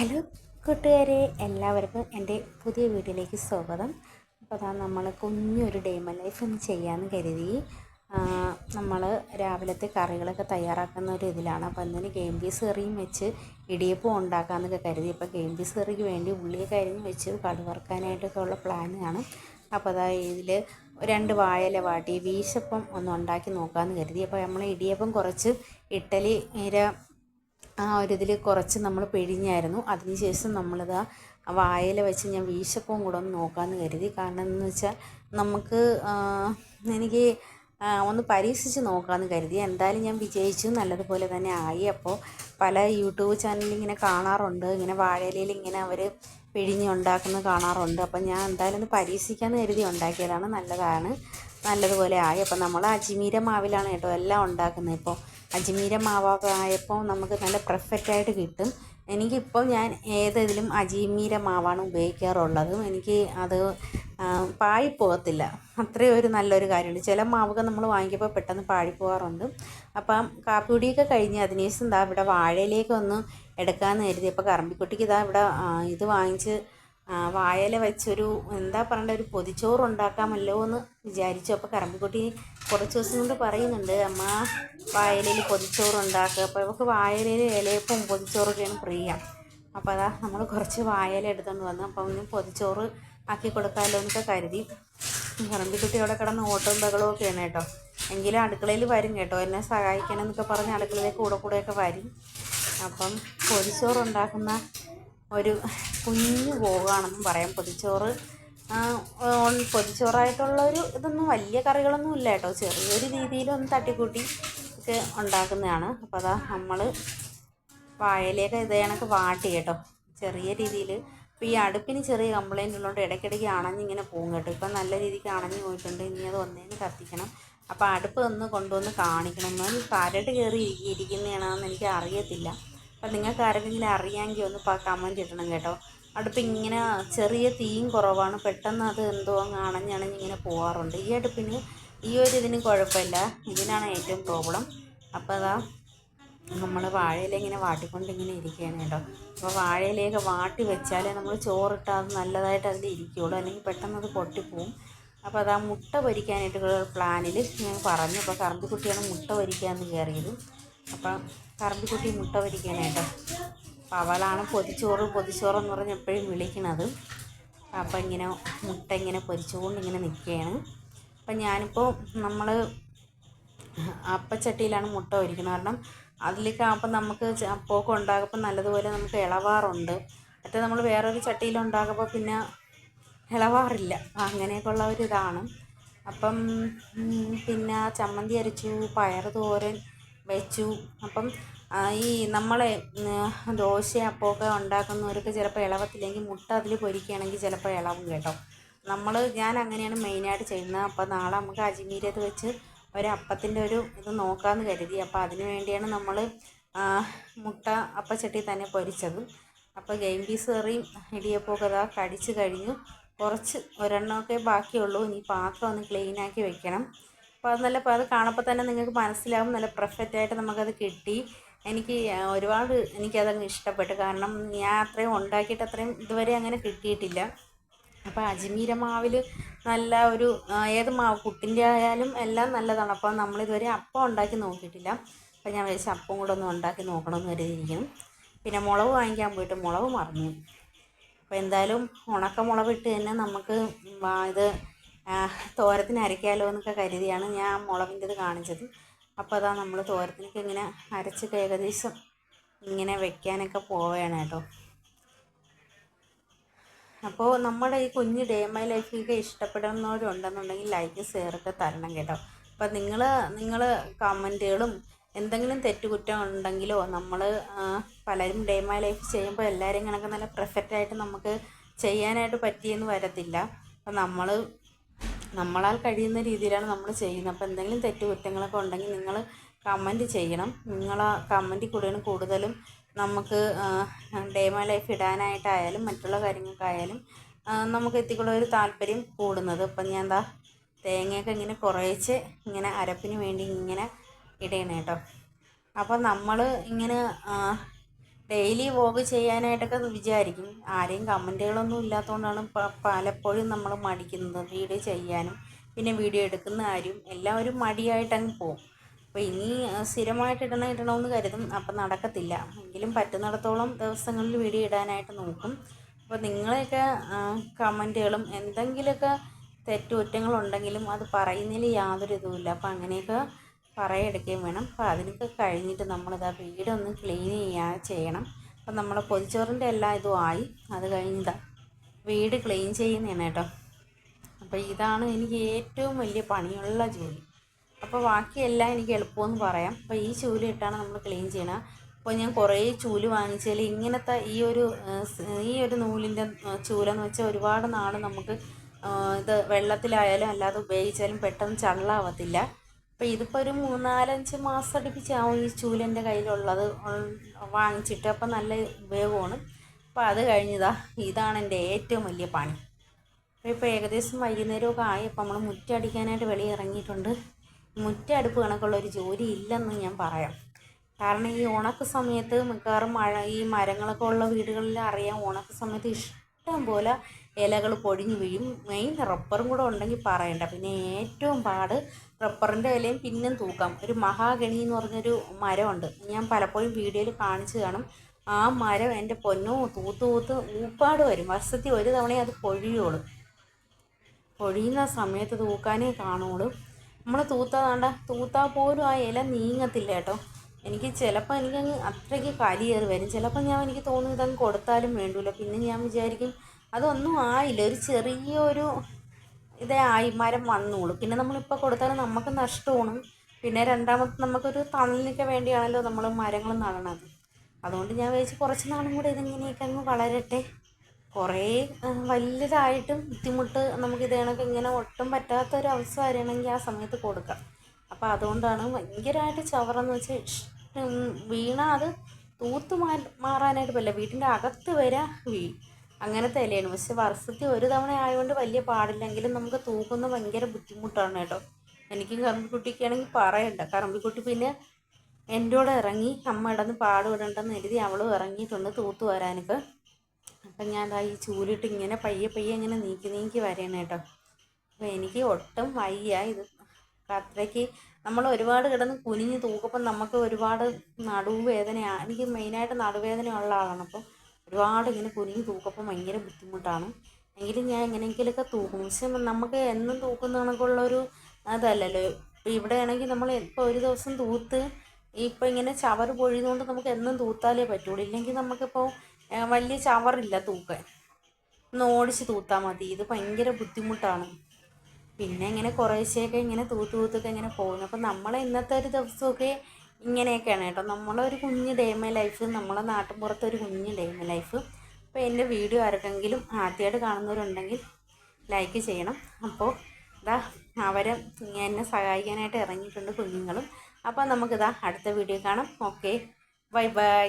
Hello കൂട്ടുകാരെ, എല്ലാവർക്കും എൻ്റെ പുതിയ വീട്ടിലേക്ക് സ്വാഗതം. അപ്പോൾ അതാ നമ്മൾ കുഞ്ഞൊരു ഡേ മൈ ലൈഫ് ഒന്ന് ചെയ്യാമെന്ന് കരുതി. നമ്മൾ രാവിലത്തെ കറികളൊക്കെ തയ്യാറാക്കുന്ന ഒരു ഇതിലാണ്. അപ്പോൾ അതിന് ഗെയിം പീസ് കറിയും വെച്ച് ഇടിയപ്പം ഉണ്ടാക്കാമെന്നൊക്കെ കരുതി. അപ്പോൾ ഗെയിം പീസ് കറിക്ക് വേണ്ടി ഉള്ളിയൊക്കെ അരിഞ്ഞ് വെച്ച് കടുക് വറുക്കാനായിട്ടൊക്കെ ഉള്ള പ്ലാനാണ്. അപ്പോൾ അതാ ഇതിൽ 2 വാഴയില വാട്ടി വീശപ്പം ഒന്ന് ഉണ്ടാക്കി നോക്കാമെന്ന് കരുതി. അപ്പോൾ നമ്മൾ ഇടിയപ്പം കുറച്ച് ഇഡ്ഡലി ഒരിതിൽ കുറച്ച് നമ്മൾ പിഴിഞ്ഞായിരുന്നു. അതിനുശേഷം നമ്മളിതാ വാഴയില വെച്ച് ഞാൻ വീശപ്പവും കൂടെ ഒന്ന് നോക്കാമെന്ന് കരുതി. കാരണം എന്ന് വെച്ചാൽ നമുക്ക് എനിക്ക് ഒന്ന് പരീക്ഷിച്ച് നോക്കാമെന്ന് കരുതി. എന്തായാലും ഞാൻ വിജയിച്ചു, നല്ലതുപോലെ തന്നെ ആയി. അപ്പോൾ പല യൂട്യൂബ് ചാനലിൽ ഇങ്ങനെ കാണാറുണ്ട്, ഇങ്ങനെ വാഴയിലയിൽ ഇങ്ങനെ അവർ പിഴിഞ്ഞുണ്ടാക്കുന്നത് കാണാറുണ്ട്. അപ്പം ഞാൻ എന്തായാലും ഒന്ന് പരീക്ഷിക്കാമെന്ന് കരുതി ഉണ്ടാക്കിയതാണ്. നല്ലതുപോലെ ആയി. അപ്പം നമ്മൾ അജ്മീര മാവിലാണ് കേട്ടോ എല്ലാം ഉണ്ടാക്കുന്നത്. ഇപ്പോൾ അജ്മീര മാവൊക്കെ ആയപ്പോൾ നമുക്ക് നല്ല പെർഫെക്റ്റായിട്ട് കിട്ടും. എനിക്കിപ്പോൾ ഞാൻ ഏതിലും അജ്മീര മാവാണ് ഉപയോഗിക്കാറുള്ളത്. എനിക്ക് അത് പാഴിപ്പോകത്തില്ല. അത്രയും ഒരു നല്ലൊരു കാര്യമുണ്ട്. ചില മാവുകൾ നമ്മൾ വാങ്ങിക്കുമ്പോൾ പെട്ടെന്ന് പാഴിപ്പോകാറുണ്ട്. അപ്പം കാപ്പിപ്പൊടിയൊക്കെ കഴിഞ്ഞ് അതിനുശേഷം ഇതാ ഇവിടെ വാഴയിലേക്ക് ഒന്ന് എടുക്കാമെന്ന് കരുതി. അപ്പോൾ കറമ്പിക്കുട്ടിക്ക് ഇതാ ഇവിടെ ഇത് വാങ്ങിച്ച് വാഴയില വെച്ചൊരു എന്താ പറയേണ്ട ഒരു പൊതിച്ചോറ് ഉണ്ടാക്കാമല്ലോ എന്ന് വിചാരിച്ചു. അപ്പോൾ കറമ്പിക്കുട്ടി കുറച്ച് ദിവസം കൊണ്ട് പറയുന്നുണ്ട്, അമ്മ വാഴയിലയിൽ പൊതിച്ചോറ് ഉണ്ടാക്കുക. അപ്പോൾ ഇവർക്ക് വാഴയിലയിൽ ഇലയപ്പവും പൊതിച്ചോറൊക്കെയാണ് പ്രിയം. അപ്പോൾ അതാ നമ്മൾ കുറച്ച് വാഴയില എടുത്തുകൊണ്ട് വന്നു. അപ്പോൾ ഒന്ന് പൊതിച്ചോറ് ആക്കി കൊടുക്കാമല്ലോ എന്നൊക്കെ കരുതി. കറമ്പിക്കുട്ടി അവിടെ കിടന്ന് ഓട്ടവും ബഹളവും ഒക്കെയാണ് കേട്ടോ. എങ്കിലും അടുക്കളയിൽ വരും കേട്ടോ, എന്നെ സഹായിക്കണം എന്നൊക്കെ പറഞ്ഞ് അടുക്കളയിലേക്ക് കൂടെയൊക്കെ വരും. അപ്പം പൊതിച്ചോറുണ്ടാക്കുന്ന ഒരു കുഞ്ഞു പോകാണെന്നും പറയാം. പൊതിച്ചോറായിട്ടുള്ളൊരു ഇതൊന്നും വലിയ കറികളൊന്നും ഇല്ല കേട്ടോ, ചെറിയൊരു രീതിയിലൊന്ന് തട്ടിക്കൂട്ടി ഒക്കെ ഉണ്ടാക്കുന്നതാണ്. അപ്പോൾ അതാ നമ്മൾ വാഴയിലേക്ക് ഇത് കണക്ക് വാട്ടി കേട്ടോ, ചെറിയ രീതിയിൽ. അപ്പോൾ ഈ അടുപ്പിന് ചെറിയ കംപ്ലയിൻ്റ് ഉള്ളതുകൊണ്ട് ഇടയ്ക്കിടയ്ക്ക് അണഞ്ഞിങ്ങനെ പോകും കേട്ടോ. ഇപ്പം നല്ല രീതിക്ക് അണഞ്ഞു പോയിട്ടുണ്ട്. ഇനി അത് ഒന്നേന്ന് കത്തിക്കണം. അപ്പോൾ അടുപ്പ് ഒന്ന് കൊണ്ടുവന്ന് കാണിക്കണം. എന്നാൽ കരട് കയറി ഇരിക്കുന്നതാണെന്ന് എനിക്ക് അറിയത്തില്ല. അപ്പം നിങ്ങൾക്ക് ആരെങ്കിലും അറിയാമെങ്കിൽ ഒന്ന് കമൻറ്റ് ഇടണം കേട്ടോ. അടുപ്പ് ഇങ്ങനെ ചെറിയ തീയും കുറവാണ്, പെട്ടെന്ന് അത് എന്തോ അങ്ങ് അണഞ്ഞിങ്ങനെ പോകാറുണ്ട്. ഈ അടുപ്പിന് ഈ ഒരു ഇതിന് കുഴപ്പമില്ല, ഇതിനാണ് ഏറ്റവും പ്രോബ്ലം. അപ്പോൾ അതാ നമ്മൾ വാഴയില ഇങ്ങനെ വാട്ടിക്കൊണ്ടിങ്ങനെ ഇരിക്കുകയാണ് കേട്ടോ. അപ്പോൾ വാഴയിലേക്ക് വാട്ടി വെച്ചാലേ നമ്മൾ ചോറിട്ടാൽ അത് നല്ലതായിട്ട് അതിൽ ഇരിക്കുകയുള്ളൂ, അല്ലെങ്കിൽ പെട്ടെന്ന് അത് പൊട്ടിപ്പോവും. അപ്പോൾ അതാ മുട്ട പൊരിക്കാനായിട്ടുള്ള പ്ലാനിൽ ഞാൻ പറഞ്ഞു. അപ്പോൾ കറമ്പിക്കുട്ടിയാണ് മുട്ട പൊരിക്കാമെന്ന് കയറിയത്. അപ്പം കറമ്പിക്കുട്ടി മുട്ട പൊരിക്കാനായിട്ടോ. അപ്പോൾ അവളാണ് പൊതിച്ചോറെന്ന് പറഞ്ഞ് എപ്പോഴും വിളിക്കണത്. അപ്പോൾ ഇങ്ങനെ മുട്ട ഇങ്ങനെ പൊരിച്ചുകൊണ്ട് ഇങ്ങനെ നിൽക്കുകയാണ്. അപ്പം ഞാനിപ്പോൾ നമ്മൾ അപ്പച്ചട്ടിയിലാണ് മുട്ട പൊരിക്കുന്നത്. കാരണം അതിലേക്ക് അപ്പം നമുക്ക് അപ്പമൊക്കെ ഉണ്ടാകുമ്പോൾ നല്ലതുപോലെ നമുക്ക് ഇളവാറുണ്ട്. മറ്റേ നമ്മൾ വേറൊരു ചട്ടിയിലുണ്ടാകുമ്പോൾ പിന്നെ ഇളവാറില്ല. അങ്ങനെയൊക്കെയുള്ള ഒരു ഇതാണ്. അപ്പം പിന്നെ ചമ്മന്തി അരച്ചു, പയർ തോരൻ വെച്ചു. അപ്പം ഈ നമ്മളെ ദോശ അപ്പമൊക്കെ ഉണ്ടാക്കുന്നവർക്ക് ചിലപ്പോൾ ഇളവത്തില്ലെങ്കിൽ മുട്ട അതിൽ പൊരിക്കുകയാണെങ്കിൽ ചിലപ്പോൾ ഇളവും കേട്ടോ. ഞാൻ അങ്ങനെയാണ് മെയിനായിട്ട് ചെയ്യുന്നത്. അപ്പോൾ നാളെ നമുക്ക് അജ്മീരത് വെച്ച് ഒരപ്പത്തിൻ്റെ ഒരു ഇത് നോക്കാമെന്ന് കരുതി. അപ്പോൾ അതിന് വേണ്ടിയാണ് നമ്മൾ മുട്ട അപ്പച്ചട്ടി തന്നെ പൊരിച്ചത്. അപ്പോൾ ഗെയിം പീസ് കറിയും ഇടിയപ്പമൊക്കെ ഇതാ കടിച്ച് കഴിഞ്ഞു. കുറച്ച് ഒരെണ്ണമൊക്കെ ബാക്കിയുള്ളൂ. ഇനി പാത്രം ഒന്ന് ക്ലീനാക്കി വെക്കണം. അപ്പോൾ അത് കാണുമ്പോൾ തന്നെ നിങ്ങൾക്ക് മനസ്സിലാവും, നല്ല പെർഫെക്റ്റായിട്ട് നമുക്കത് കിട്ടി. എനിക്കതങ്ങ് ഇഷ്ടപ്പെട്ടു. കാരണം ഞാൻ അത്രയും ഉണ്ടാക്കിയിട്ട് അത്രയും ഇതുവരെ അങ്ങനെ കിട്ടിയിട്ടില്ല. അപ്പോൾ അജ്മീര മാവിൽ നല്ല ഒരു ഏത് മാവ് പുട്ടിൻ്റെ ആയാലും എല്ലാം നല്ലതാണ്. അപ്പോൾ നമ്മളിതുവരെ അപ്പം ഉണ്ടാക്കി നോക്കിയിട്ടില്ല. അപ്പോൾ ഞാൻ വിചാരിച്ച അപ്പം കൂടെ ഒന്ന് ഉണ്ടാക്കി നോക്കണമെന്ന് കരുതിയിരിക്കുന്നു. പിന്നെ മുളക് വാങ്ങിക്കാൻ പോയിട്ട് മുളക് മറന്നു. അപ്പോൾ എന്തായാലും ഉണക്കമുളക് ഇട്ട് തന്നെ നമുക്ക് ഇത് തോരത്തിന് അരയ്ക്കാമല്ലോ എന്നൊക്കെ കരുതിയാണ് ഞാൻ മുളകിൻ്റെ ഇത് കാണിച്ചത്. അപ്പോൾ അതാ നമ്മൾ തോരത്തിനൊക്കെ ഇങ്ങനെ അരച്ചൊക്കെ ഏകദേശം ഇങ്ങനെ വെക്കാനൊക്കെ പോവുകയാണ് കേട്ടോ. അപ്പോൾ നമ്മുടെ ഈ കുഞ്ഞ് ഡേ മൈ ലൈഫൊക്കെ ഇഷ്ടപ്പെടുന്നവരുണ്ടെന്നുണ്ടെങ്കിൽ ലൈക്ക് ഷെയറൊക്കെ തരണം കേട്ടോ. അപ്പോൾ നിങ്ങൾ കമൻറ്റുകളും എന്തെങ്കിലും തെറ്റുകുറ്റം ഉണ്ടെങ്കിലോ, നമ്മൾ പലരും ഡേ മൈ ലൈഫ് ചെയ്യുമ്പോൾ എല്ലാവരെയും കണക്ക് നല്ല പെർഫെക്റ്റായിട്ട് നമുക്ക് ചെയ്യാനായിട്ട് പറ്റിയെന്ന് വരത്തില്ല. അപ്പോൾ നമ്മളാൽ കഴിയുന്ന രീതിയിലാണ് നമ്മൾ ചെയ്യുന്നത്. അപ്പോൾ എന്തെങ്കിലും തെറ്റുകുറ്റങ്ങളൊക്കെ ഉണ്ടെങ്കിൽ നിങ്ങൾ കമൻറ്റ് ചെയ്യണം. നിങ്ങൾ ആ കമൻറ്റിൽ കൂടെയാണ് കൂടുതലും നമുക്ക് ഡേ മൈ ലൈഫ് ഇടാനായിട്ടായാലും മറ്റുള്ള കാര്യങ്ങൾക്കായാലും നമുക്ക് എത്തിക്കുള്ള ഒരു താല്പര്യം കൂടുന്നത്. അപ്പം ഞാൻ തേങ്ങയൊക്കെ ഇങ്ങനെ കുറേശ്ശെ ഇങ്ങനെ അരപ്പിന് വേണ്ടി ഇങ്ങനെ ഇടണം കേട്ടോ. അപ്പോൾ നമ്മൾ ഇങ്ങനെ ഡെയിലി വ്ലോഗ് ചെയ്യാനായിട്ടൊക്കെ വിചാരിക്കും. ആരെയും കമൻറ്റുകളൊന്നും ഇല്ലാത്തതുകൊണ്ടാണ് പലപ്പോഴും നമ്മൾ മടിക്കുന്നത് വീഡിയോ ചെയ്യാനും. പിന്നെ വീഡിയോ എടുക്കുന്ന കാര്യം എല്ലാവരും മടിയായിട്ടങ്ങ് പോകും. അപ്പോൾ ഇനി സ്ഥിരമായിട്ട് ഇടണമെന്ന് കരുതും. അപ്പം നടക്കത്തില്ല. എങ്കിലും പറ്റുന്നിടത്തോളം ദിവസങ്ങളിൽ വീഡിയോ ഇടാനായിട്ട് നോക്കും. അപ്പോൾ നിങ്ങളെയൊക്കെ കമൻറ്റുകളും എന്തെങ്കിലുമൊക്കെ തെറ്റുകുറ്റങ്ങളുണ്ടെങ്കിലും അത് പറയുന്നതിൽ യാതൊരു ഇതുമില്ല. അപ്പോൾ അങ്ങനെയൊക്കെ പറയെടുക്കുകയും വേണം. അപ്പോൾ അതിനൊക്കെ കഴിഞ്ഞിട്ട് നമ്മളിതാ വീടൊന്ന് ക്ലീൻ ചെയ്യണം. അപ്പം നമ്മളെ പൊതിച്ചോറിൻ്റെ എല്ലാ ഇതും ആയി. അത് കഴിഞ്ഞിതാ വീട് ക്ലീൻ ചെയ്യുന്നതാണ് കേട്ടോ. അപ്പോൾ ഇതാണ് എനിക്ക് ഏറ്റവും വലിയ പണിയുള്ള ജോലി. അപ്പോൾ ബാക്കിയെല്ലാം എനിക്ക് എളുപ്പമെന്ന് പറയാം. അപ്പോൾ ഈ ചൂലിട്ടാണ് നമ്മൾ ക്ലീൻ ചെയ്യണം. അപ്പോൾ ഞാൻ കുറേ ചൂല് വാങ്ങിച്ചാൽ ഇങ്ങനത്തെ ഈ ഒരു നൂലിൻ്റെ ചൂലെന്ന് വെച്ചാൽ ഒരുപാട് നാൾ നമുക്ക് ഇത് വെള്ളത്തിലായാലും അല്ലാതെ ഉപയോഗിച്ചാലും പെട്ടെന്ന് ചള്ളാവത്തില്ല. അപ്പോൾ ഇതിപ്പോൾ ഒരു 3-4-5 മാസം അടുപ്പിച്ചാവും ഈ ചൂലെൻ്റെ കയ്യിലുള്ളത് വാങ്ങിച്ചിട്ട്. അപ്പോൾ നല്ല ഉപയോഗമാണ്. അപ്പോൾ അത് കഴിഞ്ഞതാ ഇതാണ് എൻ്റെ ഏറ്റവും വലിയ പണി. ഇപ്പോൾ ഏകദേശം വൈകുന്നേരമൊക്കെ ആയി. അപ്പോൾ നമ്മൾ മുറ്റടിക്കാനായിട്ട് വെളിയിൽ ഇറങ്ങിയിട്ടുണ്ട്. മുറ്റടുപ്പ് കണക്കുള്ളൊരു ജോലി ഇല്ലെന്ന് ഞാൻ പറയാം. കാരണം ഈ ഉണക്ക സമയത്ത് മിക്കവാറും ഈ മരങ്ങളൊക്കെ ഉള്ള വീടുകളിൽ അറിയാം, ഉണക്ക സമയത്ത് ഇഷ്ടം പോലെ ഇലകൾ പൊടിഞ്ഞു വീഴും. മെയിൻ റബ്ബറും കൂടെ ഉണ്ടെങ്കിൽ പറയണ്ട. പിന്നെ ഏറ്റവും പാട് റബ്ബറിൻ്റെ ഇലയും പിന്നും തൂക്കാം. ഒരു മഹാഗണി എന്ന് പറഞ്ഞൊരു മരമുണ്ട്, ഞാൻ പലപ്പോഴും വീഡിയോയിൽ കാണിച്ചു കാണും. ആ മരം എൻ്റെ പൊന്നോ തൂത്ത് ഊപ്പാട് വരും. വർഷത്തിൽ ഒരു തവണയേ അത് പൊഴിയുള്ളൂ. പൊഴിയുന്ന സമയത്ത് തൂക്കാനേ കാണുള്ളൂ. നമ്മൾ തൂത്താൽ പോലും ആ ഇല നീങ്ങത്തില്ല കേട്ടോ. എനിക്കങ്ങ് അത്രയ്ക്ക് കലിയേറി വരും. ചിലപ്പോൾ എനിക്ക് തോന്നും ഇതങ്ങ് കൊടുത്താലും വേണ്ടില്ല. പിന്നെ ഞാൻ വിചാരിക്കും അതൊന്നും ആയില്ല, ഒരു ചെറിയൊരു ഇതേ ആയി മരം വന്നോളൂ. പിന്നെ നമ്മളിപ്പോൾ കൊടുത്താലും നമുക്ക് നഷ്ടമാണ്. പിന്നെ രണ്ടാമത് നമുക്കൊരു തണലിനൊക്കെ വേണ്ടിയാണല്ലോ നമ്മൾ മരങ്ങൾ നടണത്. അതുകൊണ്ട് ഞാൻ വിചാരിച്ചു കുറച്ച് നാളും കൂടെ ഇതിങ്ങനെയൊക്കെ അങ്ങ് വളരട്ടെ. കുറേ വലുതായിട്ടും ബുദ്ധിമുട്ട് നമുക്കിത് കണക്ക് ഇങ്ങനെ ഒട്ടും പറ്റാത്തൊരവസ്ഥ വരികയാണെങ്കിൽ ആ സമയത്ത് കൊടുക്കാം. അപ്പോൾ അതുകൊണ്ടാണ് ഭയങ്കരമായിട്ട് ചവറെന്ന് വെച്ചാൽ വീണാൽ അത് തൂത്ത് മാറാനായിട്ട് പറ്റില്ല. വീട്ടിൻ്റെ അകത്ത് വരെ അങ്ങനത്തെ ഇലയാണ്. പക്ഷെ വർഷത്തിൽ ഒരു തവണ ആയതുകൊണ്ട് വലിയ പാടില്ലെങ്കിലും നമുക്ക് തൂക്കുന്ന ഭയങ്കര ബുദ്ധിമുട്ടാണ് കേട്ടോ. എനിക്കും കറമ്പിക്കുട്ടിക്കാണെങ്കിൽ പറയണ്ട. കറമ്പിക്കുട്ടി പിന്നെ എൻ്റെ കൂടെ ഇറങ്ങി അമ്മ ഇടന്ന് പാടുവിടണ്ടെന്ന് എഴുതി അവളും ഇറങ്ങിയിട്ടുണ്ട് തൂത്ത് വരാനൊക്കെ. അപ്പം ഞാൻ ഈ ചൂലിട്ട് ഇങ്ങനെ പയ്യെ ഇങ്ങനെ നീക്കി വരേണം കേട്ടോ. അപ്പോൾ എനിക്ക് ഒട്ടും വയ്യ. ഇത് അത്രയ്ക്ക് നമ്മൾ ഒരുപാട് കിടന്ന് കുനിഞ്ഞ് തൂക്കുമ്പം നമുക്ക് ഒരുപാട് നടുവേദനയാണ്. എനിക്ക് മെയിനായിട്ട് നടുവേദന ഉള്ള ആളാണ്. അപ്പോൾ ഒരുപാട് ഇങ്ങനെ കുനിഞ്ഞ് തൂക്കുമ്പം ഭയങ്കര ബുദ്ധിമുട്ടാണ്. എങ്കിലും ഞാൻ എങ്ങനെയെങ്കിലുമൊക്കെ തൂക്കും. പക്ഷെ നമുക്ക് എന്നും തൂക്കുന്ന കണക്കുള്ളൊരു അതല്ലല്ലോ. ഇപ്പോൾ ഇവിടെ ആണെങ്കിൽ നമ്മൾ ഇപ്പോൾ ഒരു ദിവസം തൂത്ത് ഇപ്പോൾ ഇങ്ങനെ ചവറ് പൊഴിയുന്നതുകൊണ്ട് നമുക്ക് എന്നും തൂത്താലേ പറ്റുള്ളൂ. ഇല്ലെങ്കിൽ നമുക്കിപ്പോൾ വലിയ ചവറില്ല തൂക്കാൻ, ഒന്ന് ഓടിച്ച് തൂത്താൽ മതി. ഇത് ഭയങ്കര ബുദ്ധിമുട്ടാണ്. പിന്നെ ഇങ്ങനെ കുറേശ്ശെയൊക്കെ ഇങ്ങനെ തൂത്തൊക്കെ ഇങ്ങനെ പോകുന്നു. അപ്പം നമ്മളെ ഇന്നത്തെ ഒരു ദിവസമൊക്കെ ഇങ്ങനെയൊക്കെയാണ് കേട്ടോ. നമ്മളൊരു കുഞ്ഞ് ഡേ മൈ ലൈഫ്, നമ്മളെ നാട്ടിൻപുറത്തൊരു കുഞ്ഞ് ഡേ മൈ ലൈഫ്. അപ്പോൾ എൻ്റെ വീഡിയോ ആർക്കെങ്കിലും ആദ്യമായിട്ട് കാണുന്നവരുണ്ടെങ്കിൽ ലൈക്ക് ചെയ്യണം. അപ്പോൾ അവരെ എന്നെ സഹായിക്കാനായിട്ട് ഇറങ്ങിയിട്ടുണ്ട് കുഞ്ഞുങ്ങളും. അപ്പോൾ നമുക്കിതാ അടുത്ത വീഡിയോ കാണാം. Okay, by.